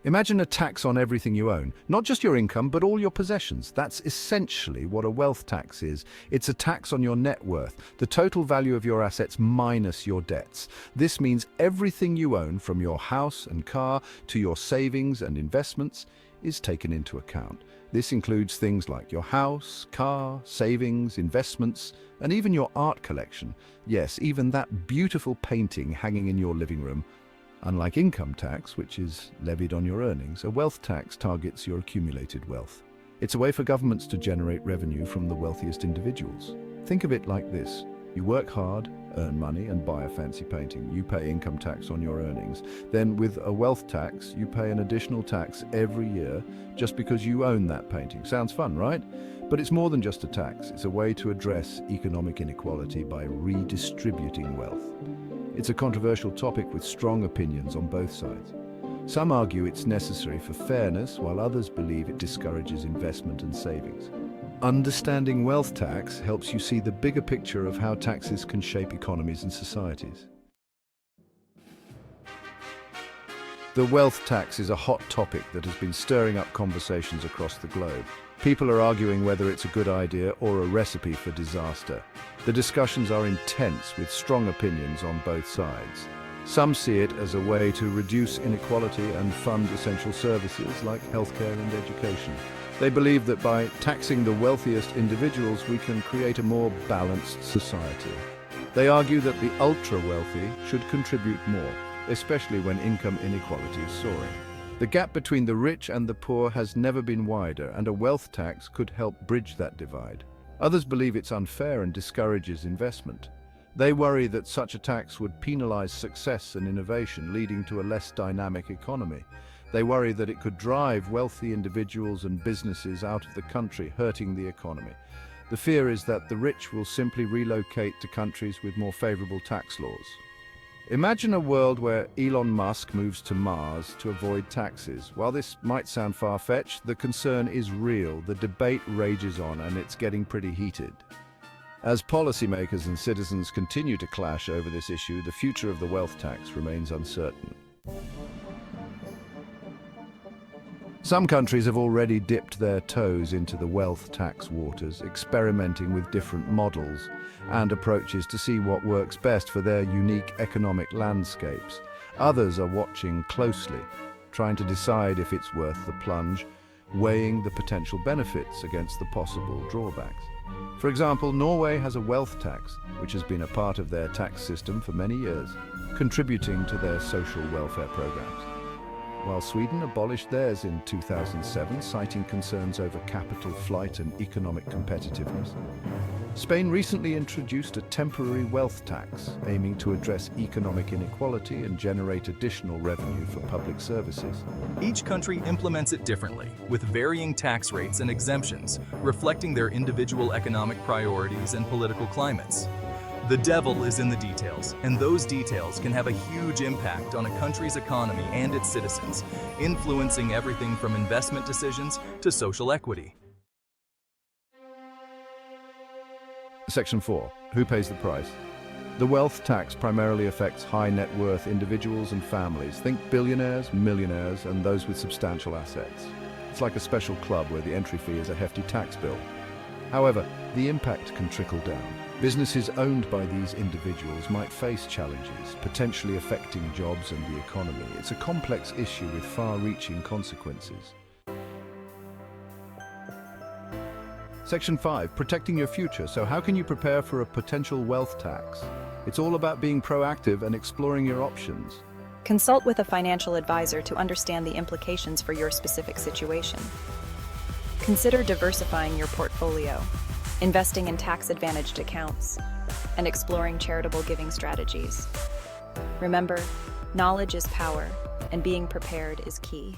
Imagine a tax on everything you own, not just your income, but all your possessions. That's essentially what a wealth tax is. It's a tax on your net worth, the total value of your assets minus your debts. This means everything you own, from your house and car to your savings and investments, is taken into account. This includes things like your house, car, savings, investments, and even your art collection. Yes, even that beautiful painting hanging in your living room. Unlike income tax, which is levied on your earnings, a wealth tax targets your accumulated wealth. It's a way for governments to generate revenue from the wealthiest individuals. Think of it like this. You work hard, earn money, and buy a fancy painting. You pay income tax on your earnings. Then with a wealth tax, you pay an additional tax every year just because you own that painting. Sounds fun, right? But it's more than just a tax. It's a way to address economic inequality by redistributing wealth. It's a controversial topic with strong opinions on both sides. Some argue it's necessary for fairness, while others believe it discourages investment and savings. Understanding wealth tax helps you see the bigger picture of how taxes can shape economies and societies. The wealth tax is a hot topic that has been stirring up conversations across the globe. People are arguing whether it's a good idea or a recipe for disaster. The discussions are intense, with strong opinions on both sides. Some see it as a way to reduce inequality and fund essential services like healthcare and education. They believe that by taxing the wealthiest individuals, we can create a more balanced society. They argue that the ultra-wealthy should contribute more, especially when income inequality is soaring. The gap between the rich and the poor has never been wider, and a wealth tax could help bridge that divide. Others believe it's unfair and discourages investment. They worry that such a tax would penalize success and innovation, leading to a less dynamic economy. They worry that it could drive wealthy individuals and businesses out of the country, hurting the economy. The fear is that the rich will simply relocate to countries with more favorable tax laws. Imagine a world where Elon Musk moves to Mars to avoid taxes. While this might sound far-fetched, the concern is real. The debate rages on, and it's getting pretty heated. As policymakers and citizens continue to clash over this issue, the future of the wealth tax remains uncertain. Some countries have already dipped their toes into the wealth tax waters, experimenting with different models and approaches to see what works best for their unique economic landscapes. Others are watching closely, trying to decide if it's worth the plunge, weighing the potential benefits against the possible drawbacks. For example, Norway has a wealth tax, which has been a part of their tax system for many years, contributing to their social welfare programs. While Sweden abolished theirs in 2007, citing concerns over capital flight and economic competitiveness. Spain recently introduced a temporary wealth tax, aiming to address economic inequality and generate additional revenue for public services. Each country implements it differently, with varying tax rates and exemptions, reflecting their individual economic priorities and political climates. The devil is in the details, and those details can have a huge impact on a country's economy and its citizens, influencing everything from investment decisions to social equity. Section 4. Who pays the price? The wealth tax primarily affects high net worth individuals and families. Think billionaires, millionaires, and those with substantial assets. It's like a special club where the entry fee is a hefty tax bill. However, the impact can trickle down. Businesses owned by these individuals might face challenges, potentially affecting jobs and the economy. It's a complex issue with far-reaching consequences. Section 5. Protecting your future. So how can you prepare for a potential wealth tax? It's all about being proactive and exploring your options. Consult with a financial advisor to understand the implications for your specific situation. Consider diversifying your portfolio, investing in tax-advantaged accounts, and exploring charitable giving strategies. Remember, knowledge is power, and being prepared is key.